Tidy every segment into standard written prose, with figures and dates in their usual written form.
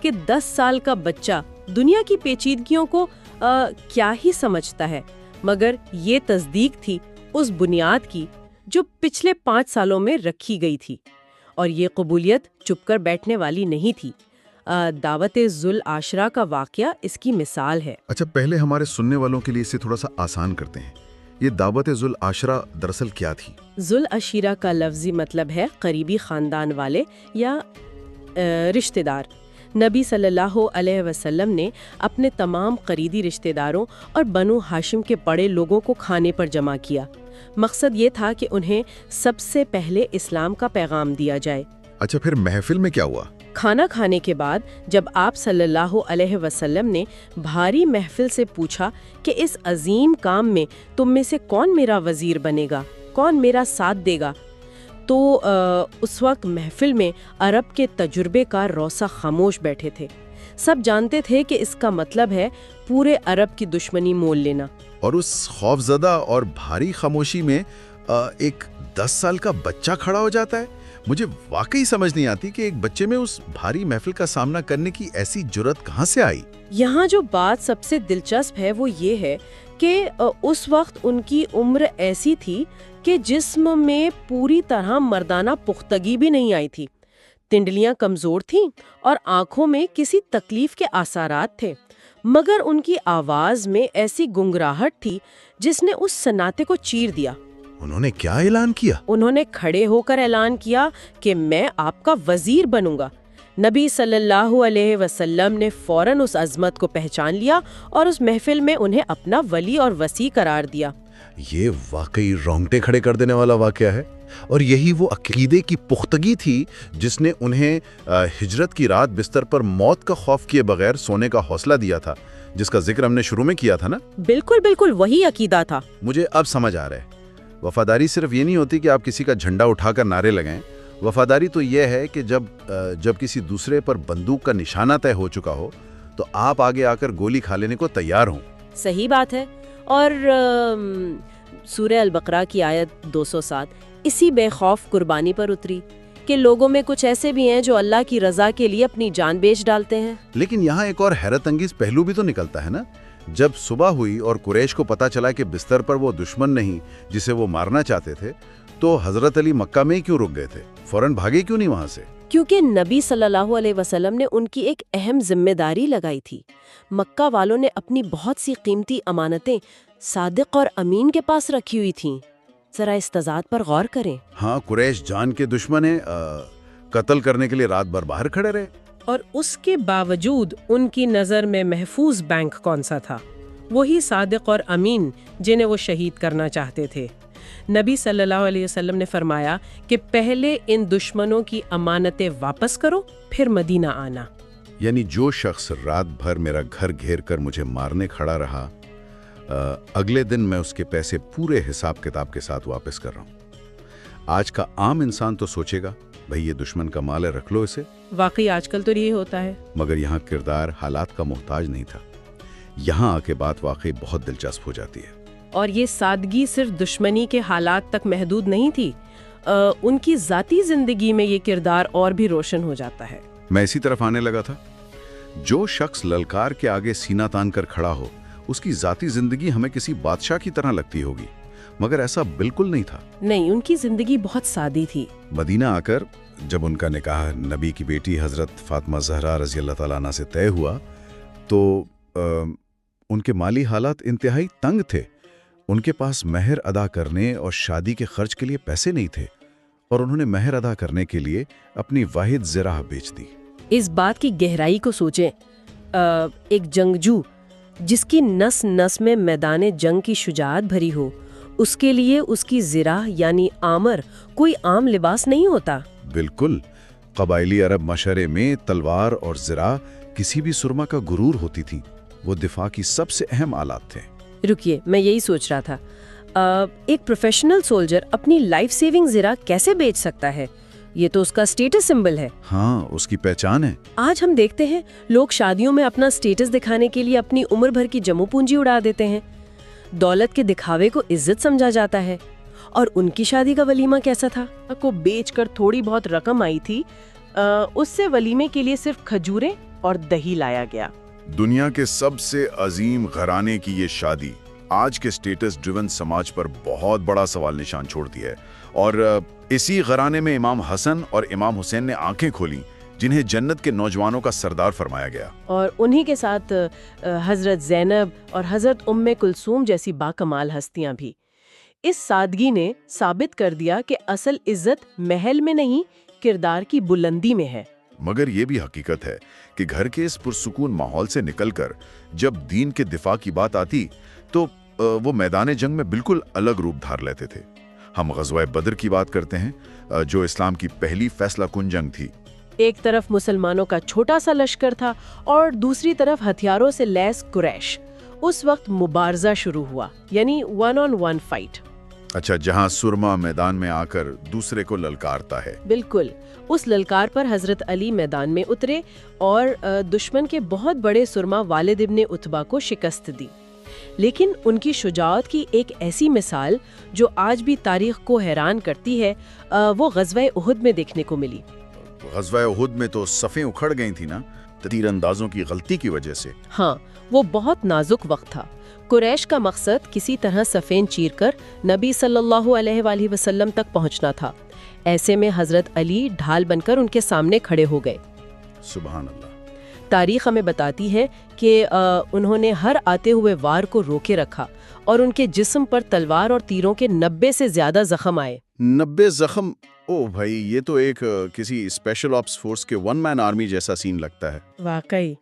کہ 10 سال کا بچہ دنیا کی پیچیدگیوں کو کیا ہی سمجھتا ہے، مگر یہ تصدیق تھی اس بنیاد کی جو پچھلے 5 سالوں میں رکھی گئی تھی، اور یہ قبولیت چپ کر بیٹھنے والی نہیں تھی۔ دعوت ذوالعاشرہ کا واقعہ اس کی مثال ہے۔ اچھا، پہلے ہمارے سننے والوں کے لیے اسے تھوڑا سا آسان کرتے ہیں۔ یہ دعوت ذوالعاشرہ دراصل کیا تھی؟ ذوالعشیرہ کا لفظی مطلب ہے قریبی خاندان والے یا رشتہ دار۔ نبی صلی اللہ علیہ وسلم نے اپنے تمام قریبی رشتہ داروں اور بنو ہاشم کے بڑے لوگوں کو کھانے پر جمع کیا۔ مقصد یہ تھا کہ انہیں سب سے پہلے اسلام کا پیغام دیا جائے۔ اچھا، پھر محفل میں کیا ہوا؟ کھانا کھانے کے بعد جب آپ صلی اللہ علیہ وسلم نے بھاری محفل سے پوچھا کہ اس عظیم کام میں تم میں سے کون میرا وزیر بنے گا، کون میرا ساتھ دے گا، تو اس وقت محفل میں عرب کے تجربے کار روسا خاموش بیٹھے تھے۔ سب جانتے تھے کہ اس کا مطلب ہے پورے عرب کی دشمنی مول لینا۔ اور اس خوفزدہ اور بھاری خاموشی میں ایک 10 سال کا بچہ کھڑا ہو جاتا ہے۔ مجھے واقعی سمجھ نہیں آتی کہ ایک بچے میں اس بھاری محفل کا سامنا کرنے کی ایسی جرأت کہاں سے آئی۔ یہاں جو بات سب سے دلچسپ ہے وہ یہ ہے کہ اس وقت ان کی عمر ایسی تھی کہ جسم میں پوری طرح مردانہ پختگی بھی نہیں آئی تھی، تنڈلیاں کمزور تھیں اور آنکھوں میں کسی تکلیف کے آثارات تھے، مگر ان کی آواز میں ایسی گنگراہٹ تھی جس نے اس سناٹے کو چیر دیا۔ انہوں نے کیا اعلان کیا؟ انہوں نے کھڑے ہو کر اعلان کیا کہ میں آپ کا وزیر بنوں گا۔ نبی صلی اللہ علیہ وسلم نے فوراً اس عظمت کو پہچان لیا اور اس محفل میں انہیں اپنا ولی اور وصی قرار دیا۔ یہ واقعی رونگٹے کھڑے کر دینے والا واقعہ ہے، اور یہی وہ عقیدے کی پختگی تھی جس نے انہیں ہجرت کی رات بستر پر موت کا خوف کیے بغیر سونے کا حوصلہ دیا تھا، جس کا ذکر ہم نے شروع میں کیا تھا نا۔ بالکل بالکل وہی عقیدہ تھا۔ مجھے اب سمجھ آ رہا ہے، وفاداری صرف یہ نہیں ہوتی کہ آپ کسی کا جھنڈا اٹھا کر نعرے لگائیں۔ وفاداری تو یہ ہے کہ جب کسی دوسرے پر بندوق کا نشانہ طے ہو چکا ہو تو آپ آگے آ کر گولی کھا لینے کو تیار ہوں۔ صحیح بات ہے، اور سورہ البقرہ کی آیت 207 اسی بے خوف قربانی پر اتری کہ لوگوں میں کچھ ایسے بھی ہیں جو اللہ کی رضا کے لیے اپنی جان بیچ ڈالتے ہیں۔ لیکن یہاں ایک اور حیرت انگیز پہلو بھی تو نکلتا ہے نا۔ جب صبح ہوئی اور قریش کو پتا چلا کہ بستر پر وہ دشمن نہیں جسے وہ مارنا چاہتے تھے، تو حضرت علی مکہ میں کیوں رک گئے تھے؟ فوراً بھاگے کیوں نہیں وہاں سے؟ کیونکہ نبی صلی اللہ علیہ وسلم نے ان کی ایک اہم ذمہ داری لگائی تھی۔ مکہ والوں نے اپنی بہت سی قیمتی امانتیں صادق اور امین کے پاس رکھی ہوئی تھیں۔ ذرا اس تضاد پر غور کریں۔ ہاں، قریش جان کے دشمن ہیں، قتل کرنے کے لیے رات بھر باہر کھڑے رہے۔ اور اس کے باوجود ان کی نظر میں محفوظ بینک کون سا تھا؟ وہی صادق اور امین جنہیں وہ شہید کرنا چاہتے تھے۔ نبی صلی اللہ علیہ وسلم نے فرمایا کہ پہلے ان دشمنوں کی امانتیں واپس کرو، پھر مدینہ آنا۔ یعنی جو شخص رات بھر میرا گھر گھیر کر مجھے مارنے کھڑا رہا، اگلے دن میں اس کے پیسے پورے حساب کتاب کے ساتھ واپس کر رہا ہوں۔ آج کا عام انسان تو سوچے گا بھئی یہ دشمن کا مال ہے، رکھ لو اسے۔ واقعی آج کل تو یہ ہوتا ہے، مگر یہاں کردار حالات کا محتاج نہیں تھا۔ یہاں آ کے بات واقعی بہت دلچسپ ہو جاتی ہے۔ اور یہ سادگی صرف دشمنی کے حالات تک محدود نہیں تھی، ان کی ذاتی زندگی میں یہ کردار اور بھی روشن ہو جاتا ہے۔ میں اسی طرف آنے لگا تھا۔ جو شخص للکار کے آگے سینہ تان کر کھڑا ہو، اس کی ذاتی زندگی ہمیں کسی بادشاہ کی طرح لگتی ہوگی، مگر ایسا بالکل نہیں تھا۔ نہیں، ان کی زندگی بہت سادی تھی۔ مدینہ آ کر جب ان کا نکاح نبی کی بیٹی حضرت فاطمہ زہرا رضی اللہ تعالیٰ عنہ سے طے ہوا تو ان کے مالی حالات انتہائی تنگ تھے۔ ان کے پاس مہر ادا کرنے اور شادی کے خرچ کے لیے پیسے نہیں تھے، اور انہوں نے مہر ادا کرنے کے لیے اپنی واحد زرہ بیچ دی۔ اس بات کی گہرائی کو سوچیں، ایک جنگجو جس کی نس نس میں میدان جنگ کی شجاعت بھری ہو، اس کے لیے اس کی زرہ یعنی آمر کوئی عام لباس نہیں ہوتا۔ بالکل، قبائلی عرب معاشرے میں تلوار اور زرہ کسی بھی سرما کا غرور ہوتی تھی۔ وہ دفاع کی سب سے اہم آلات تھے۔ رکیے، میں یہی سوچ رہا تھا، ایک پروفیشنل سولجر اپنی لائف سیونگ زرہ کیسے بیچ سکتا ہے؟ یہ تو اس کا سٹیٹس سمبل ہے۔ ہاں، اس کی پہچان ہے۔ آج ہم دیکھتے ہیں لوگ شادیوں میں اپنا سٹیٹس دکھانے کے لیے اپنی عمر بھر کی جمع پونجی اڑا دیتے ہیں۔ دولت کے دکھاوے کو عزت سمجھا جاتا ہے، اور ان کی شادی کا ولیمہ کیسا تھا؟ کو بیچ کر تھوڑی بہت رقم آئی تھی، اس سے ولیمے کے لیے صرف کھجوریں اور دہی لایا گیا۔ دنیا کے سب سے عظیم گھرانے کی یہ شادی آج کے سٹیٹس ڈریون سماج پر بہت بڑا سوال نشان چھوڑتی ہے، اور اسی گھرانے میں امام حسن اور امام حسین نے آنکھیں کھولیں، جنہیں جنت کے نوجوانوں کا سردار فرمایا گیا، اور انہی کے ساتھ حضرت زینب اور حضرت ام کلثوم جیسی باکمال ہستیاں بھی۔ اس سادگی نے ثابت کر دیا کہ اصل عزت محل میں نہیں، کردار کی بلندی میں ہے۔ مگر یہ بھی حقیقت ہے کہ گھر کے اس پرسکون ماحول سے نکل کر جب دین کے دفاع کی بات آتی تو وہ میدان جنگ میں بالکل الگ روپ دھار لیتے تھے۔ ہم غزوہ بدر کی بات کرتے ہیں، جو اسلام کی پہلی فیصلہ کن جنگ تھی۔ ایک طرف مسلمانوں کا چھوٹا سا لشکر تھا اور دوسری طرف ہتھیاروں سے لیس قریش۔ اس وقت مبارزہ شروع ہوا، یعنی 1 on 1 فائٹ۔ اچھا، جہاں سرما میدان میں آ کر دوسرے کو للکارتا ہے۔ بالکل، اس للکار پر حضرت علی میدان میں اترے اور دشمن کے بہت بڑے سرما والد ابن عتبہ کو شکست دی۔ لیکن ان کی شجاعت کی ایک ایسی مثال جو آج بھی تاریخ کو حیران کرتی ہے، وہ غزوہ احد میں دیکھنے کو ملی۔ غزوہ احد میں تو صفیں اکھڑ گئی تھی نا، تیر اندازوں کی غلطی کی وجہ سے۔ ہاں، وہ بہت نازک وقت تھا۔ قریش کا مقصد کسی طرح صفین چیر کر نبی صلی اللہ علیہ وآلہ وسلم تک پہنچنا تھا۔ ایسے میں حضرت علی ڈھال بن کر ان کے سامنے کھڑے ہو گئے۔ سبحان اللہ۔ تاریخ ہمیں بتاتی ہے کہ انہوں نے ہر آتے ہوئے وار کو روکے رکھا اور ان کے جسم پر تلوار اور تیروں کے 90 سے زیادہ زخم آئے۔ 90 زخم؟ او بھائی، یہ تو ایک کسی اسپیشل آپس فورس کے 1 man آرمی جیسا سین لگتا ہے۔ واقعی۔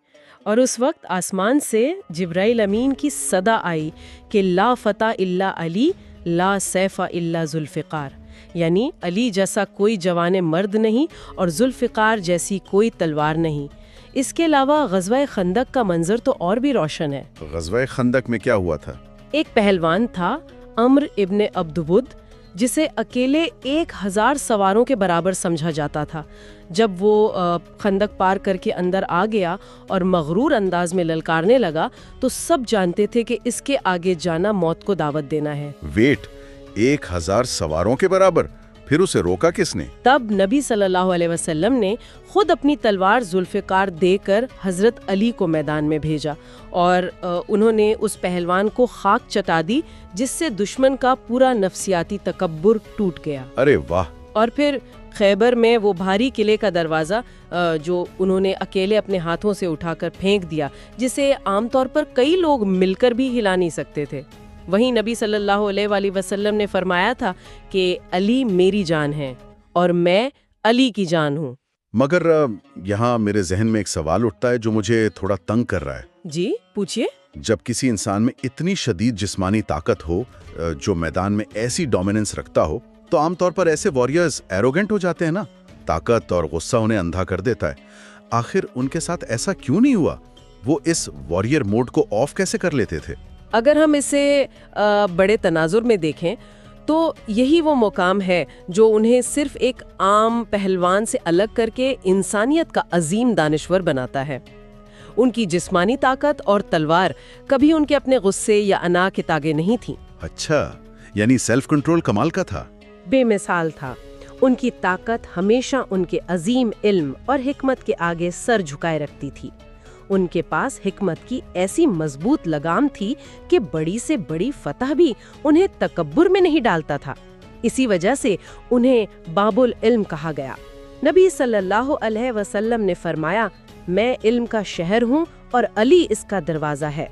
اور اس وقت آسمان سے جبرائیل امین کی صدا آئی کہ لا فتح الا علی لا سیف الا ذوالفقار، یعنی علی جیسا کوئی جوان مرد نہیں اور ذوالفقار جیسی کوئی تلوار نہیں۔ اس کے علاوہ غزوہ خندق کا منظر تو اور بھی روشن ہے۔ غزوہ خندق میں کیا ہوا تھا؟ ایک پہلوان تھا عمر ابن عبدود، جسے اکیلے 1000 سواروں کے برابر سمجھا جاتا تھا۔ جب وہ خندق پار کر کے اندر آ گیا اور مغرور انداز میں للکارنے لگا تو سب جانتے تھے کہ اس کے آگے جانا موت کو دعوت دینا ہے۔ ویٹ، 1000 سواروں کے برابر؟ پھر اسے روکا کس نے؟ تب نبی صلی اللہ علیہ وسلم نے خود اپنی تلوار ذوالفقار دے کر حضرت علی کو میدان میں بھیجا، اور انہوں نے اس پہلوان کو خاک چٹا دی، جس سے دشمن کا پورا نفسیاتی تکبر ٹوٹ گیا۔ ارے واہ! اور پھر خیبر میں وہ بھاری قلعے کا دروازہ جو انہوں نے اکیلے اپنے ہاتھوں سے اٹھا کر پھینک دیا، جسے عام طور پر کئی لوگ مل کر بھی ہلا نہیں سکتے تھے۔ وہیں نبی صلی اللہ علیہ وآلہ وسلم نے فرمایا تھا کہ علی میری جان ہے اور میں علی کی جان ہوں۔ مگر یہاں میرے ذہن میں ایک سوال اٹھتا ہے جو مجھے تھوڑا تنگ کر رہا ہے۔ جی پوچھیے۔ جب کسی انسان میں اتنی شدید جسمانی طاقت ہو، جو میدان میں ایسی ڈومیننس رکھتا ہو، تو عام طور پر ایسے واریئرز ایروگنٹ ہو جاتے ہیں نا۔ طاقت اور غصہ انہیں اندھا کر دیتا ہے۔ آخر ان کے ساتھ ایسا کیوں نہیں ہوا؟ وہ اس واریئر موڈ کو آف کیسے کر لیتے تھے؟ اگر ہم اسے بڑے تناظر میں دیکھیں تو یہی وہ مقام ہے جو انہیں صرف ایک عام پہلوان سے الگ کر کے انسانیت کا عظیم دانشور بناتا ہے۔ ان کی جسمانی طاقت اور تلوار کبھی ان کے اپنے غصے یا انا کے تاگے نہیں تھیں۔ اچھا، یعنی سیلف کنٹرول کمال کا تھا۔ بے مثال تھا۔ ان کی طاقت ہمیشہ ان کے عظیم علم اور حکمت کے آگے سر جھکائے رکھتی تھی۔ ان کے پاس حکمت کی ایسی مضبوط لگام تھی کہ بڑی سے بڑی فتح بھی انہیں تکبر میں نہیں ڈالتا تھا۔ اسی وجہ سے انہیں باب العلم کہا گیا۔ نبی صلی اللہ علیہ وسلم نے فرمایا، میں علم کا شہر ہوں اور علی اس کا دروازہ ہے۔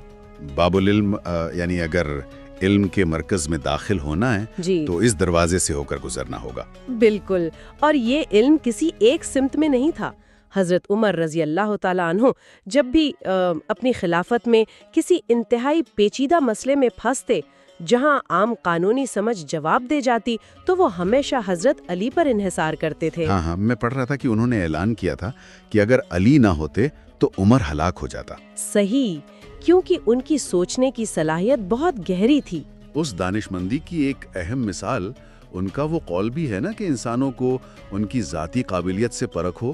باب العلم یعنی اگر علم کے مرکز میں داخل ہونا ہے جی تو اس دروازے سے ہو کر گزرنا ہوگا۔ بالکل، اور یہ علم کسی ایک سمت میں نہیں تھا۔ حضرت عمر رضی اللہ تعالیٰ عنہ جب بھی اپنی خلافت میں کسی انتہائی پیچیدہ مسئلے میں پھنستے، جہاں عام قانونی سمجھ جواب دے جاتی، تو وہ ہمیشہ حضرت علی پر انحصار کرتے تھے۔ ہاں، میں پڑھ رہا تھا کہ انہوں نے اعلان کیا تھا کہ اگر علی نہ ہوتے تو عمر ہلاک ہو جاتا۔ صحیح، کیونکہ ان کی سوچنے کی صلاحیت بہت گہری تھی۔ اس دانشمندی کی ایک اہم مثال ان کا وہ قول بھی ہے نا کہ انسانوں کو ان کی ذاتی قابلیت سے پرکھو،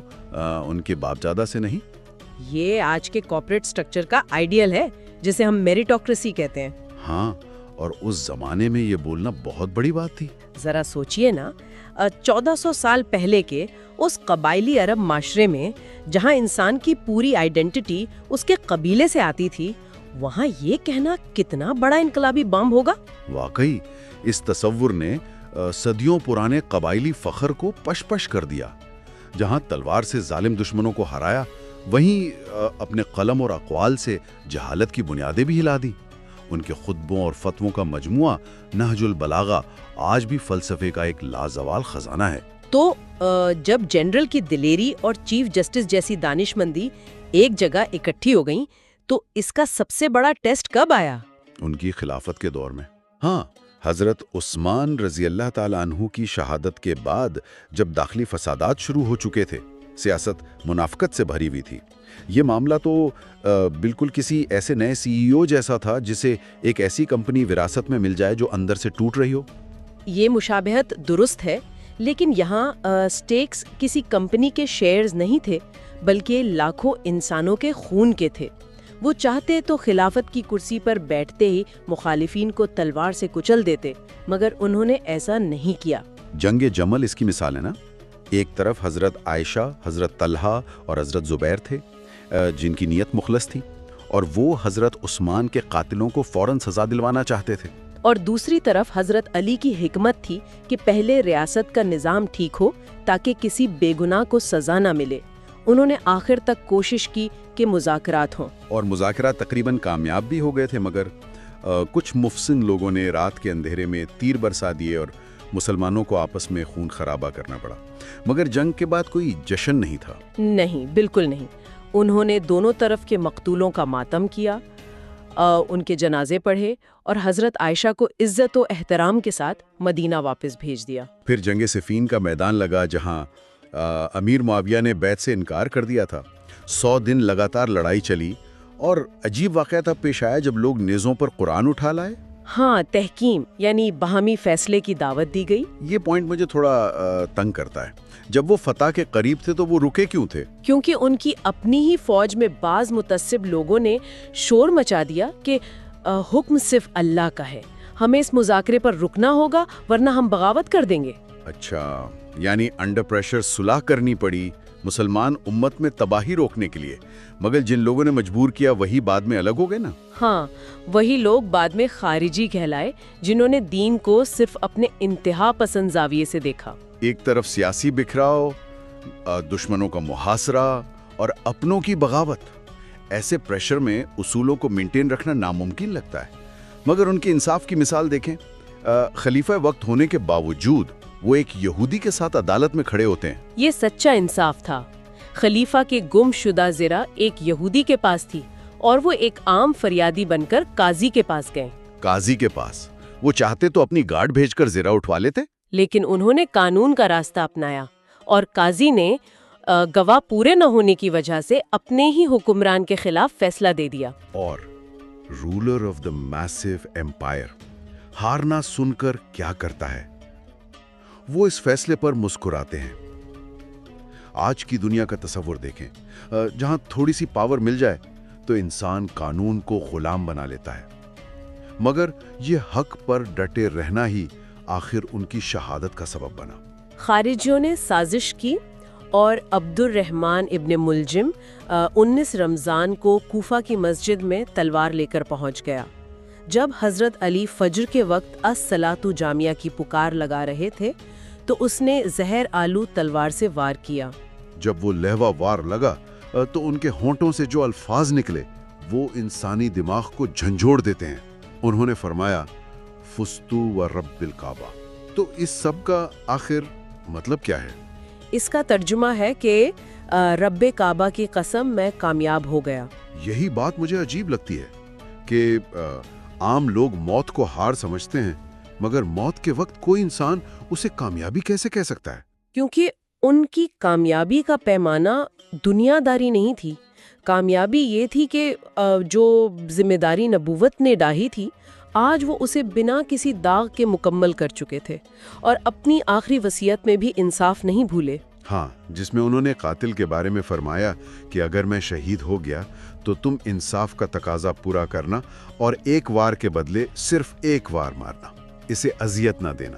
ان کے باپ دادا سے نہیں۔ یہ آج کے کارپوریٹ سٹرکچر کا آئیڈیل ہے جسے ہم میریٹوکریسی کہتے ہیں۔ ہاں، اور اس زمانے میں یہ بولنا بہت بڑی بات تھی۔ ذرا سوچئے نا، 1400 سال پہلے کے اس قبائلی عرب معاشرے میں جہاں انسان کی پوری آئیڈینٹی اس کے قبیلے سے آتی تھی، وہاں یہ کہنا کتنا بڑا انقلابی بام ہوگا۔ واقعی اس تصور نے صدیوں پرانے قبائلی فخر کو پش پش کر دیا۔ جہاں تلوار سے ظالم دشمنوں کو ہرایا، وہیں اپنے قلم اور اقوال سے جہالت کی بنیادیں بھی ہلا دی۔ ان کے خطبوں اور فتووں کا مجموعہ نہج البلاغہ آج بھی فلسفے کا ایک لازوال خزانہ ہے۔ تو جب جنرل کی دلیری اور چیف جسٹس جیسی دانشمندی ایک جگہ اکٹھی ہو گئیں تو اس کا سب سے بڑا ٹیسٹ کب آیا؟ ان کی خلافت کے دور میں۔ ہاں، حضرت عثمان رضی اللہ تعالیٰ عنہ کی شہادت کے بعد جب داخلی فسادات شروع ہو چکے تھے، سیاست منافقت سے بھری ہوئی تھی۔ یہ معاملہ تو بالکل کسی ایسے نئے سی ای او جیسا تھا جسے ایک ایسی کمپنی وراثت میں مل جائے جو اندر سے ٹوٹ رہی ہو۔ یہ مشابہت درست ہے، لیکن یہاں سٹیکس کسی کمپنی کے شیئرز نہیں تھے، بلکہ لاکھوں انسانوں کے خون کے تھے۔ وہ چاہتے تو خلافت کی کرسی پر بیٹھتے ہی مخالفین کو تلوار سے کچل دیتے، مگر انہوں نے ایسا نہیں کیا۔ جنگ جمل اس کی مثال ہے نا۔ ایک طرف حضرت عائشہ، حضرت طلحہ اور حضرت زبیر تھے جن کی نیت مخلص تھی، اور وہ حضرت عثمان کے قاتلوں کو فوراً سزا دلوانا چاہتے تھے۔ اور دوسری طرف حضرت علی کی حکمت تھی کہ پہلے ریاست کا نظام ٹھیک ہو تاکہ کسی بے گناہ کو سزا نہ ملے۔ انہوں نے آخر تک کوشش کی کہ مذاکرات ہوں، اور مذاکرات تقریباً کامیاب بھی ہو گئے تھے، مگر کچھ مفسن لوگوں نے رات کے اندھیرے میں تیر برسا دیے اور مسلمانوں کو آپس میں خون خرابہ کرنا پڑا۔ مگر جنگ کے بعد کوئی جشن نہیں تھا۔ نہیں، بالکل نہیں۔ انہوں نے دونوں طرف کے مقتولوں کا ماتم کیا، ان کے جنازے پڑھے اور حضرت عائشہ کو عزت و احترام کے ساتھ مدینہ واپس بھیج دیا۔ پھر جنگ صفین کا میدان لگا، جہاں امیر معاویہ نے بیعت سے انکار کر دیا تھا۔ 100 دن لگاتار لڑائی چلی، اور عجیب واقعہ تب پیش آیا جب لوگ نیزوں پر قرآن اٹھا لائے۔ ہاں، تحکیم یعنی باہمی فیصلے کی دعوت دی گئی۔ یہ پوائنٹ مجھے تھوڑا تنگ کرتا ہے۔ جب وہ فتح کے قریب تھے تو وہ رکے کیوں تھے؟ کیونکہ ان کی اپنی ہی فوج میں بعض متعصب لوگوں نے شور مچا دیا کہ حکم صرف اللہ کا ہے، ہمیں اس مذاکرے پر رکنا ہوگا ورنہ ہم بغاوت کر دیں گے۔ اچھا، یعنی انڈر پریشر صلح کرنی پڑی مسلمان امت میں تباہی روکنے کے لیے، مگر جن لوگوں نے مجبور کیا وہی بعد میں الگ ہو گئے نا۔ ہاں، وہی لوگ بعد میں خارجی کہلائے جنہوں نے دین کو صرف اپنے انتہا پسند زاویے سے دیکھا۔ ایک طرف سیاسی بکھراؤ، دشمنوں کا محاصرہ اور اپنوں کی بغاوت۔ ایسے پریشر میں اصولوں کو مینٹین رکھنا ناممکن لگتا ہے، مگر ان کے انصاف کی مثال دیکھیں۔ خلیفہ وقت ہونے کے باوجود وہ ایک یہودی کے ساتھ عدالت میں کھڑے ہوتے ہیں۔ یہ سچا انصاف تھا۔ خلیفہ کے گم شدہ زرہ ایک یہودی کے پاس تھی، اور وہ ایک عام فریادی بن کر قاضی کے پاس گئے۔ قاضی کے پاس؟ وہ چاہتے تو اپنی گارڈ بھیج کر زرہ اٹھوا لیتے، لیکن انہوں نے قانون کا راستہ اپنایا، اور قاضی نے گواہ پورے نہ ہونے کی وجہ سے اپنے ہی حکمران کے خلاف فیصلہ دے دیا۔ اور ruler of the Mysore empire ہار نہ سن کر کیا کرتا ہے؟ وہ اس فیصلے پر مسکراتے ہیں۔ آج کی دنیا کا تصور دیکھیں، جہاں تھوڑی سی پاور مل جائے تو انسان قانون کو غلام بنا لیتا ہے، مگر یہ حق پر ڈٹے رہنا ہی آخر ان کی شہادت کا سبب بنا۔ خارجیوں نے سازش کی، اور عبد الرحمن ابن ملجم 19 رمضان کو کوفہ کی مسجد میں تلوار لے کر پہنچ گیا۔ جب حضرت علی فجر کے وقت الصلاۃ جامعہ کی پکار لگا رہے تھے تو اس نے زہر آلو تلوار سے وار کیا۔ جب وہ لہوا وار لگا تو ان کے ہونٹوں سے جو الفاظ نکلے وہ انسانی دماغ کو جھنجھوڑ دیتے ہیں۔ انہوں نے فرمایا، فستو و رب الکعبہ۔ تو اس سب کا آخر مطلب کیا ہے؟ اس کا ترجمہ ہے کہ رب کعبہ کی قسم میں کامیاب ہو گیا۔ یہی بات مجھے عجیب لگتی ہے کہ عام لوگ موت کو ہار سمجھتے ہیں، مگر موت کے وقت کوئی انسان اسے کامیابی کیسے کہہ سکتا ہے؟ کیونکہ ان کی کامیابی کا پیمانہ دنیا داری نہیں تھی۔ کامیابی یہ تھی کہ جو ذمہ داری نبوت نے ڈاہی تھی، آج وہ اسے بنا کسی داغ کے مکمل کر چکے تھے، اور اپنی آخری وصیت میں بھی انصاف نہیں بھولے۔ ہاں، جس میں انہوں نے قاتل کے بارے میں فرمایا کہ اگر میں شہید ہو گیا تو تم انصاف کا تقاضا پورا کرنا اور ایک وار کے بدلے صرف ایک وار مارنا، اسے اذیت نہ دینا۔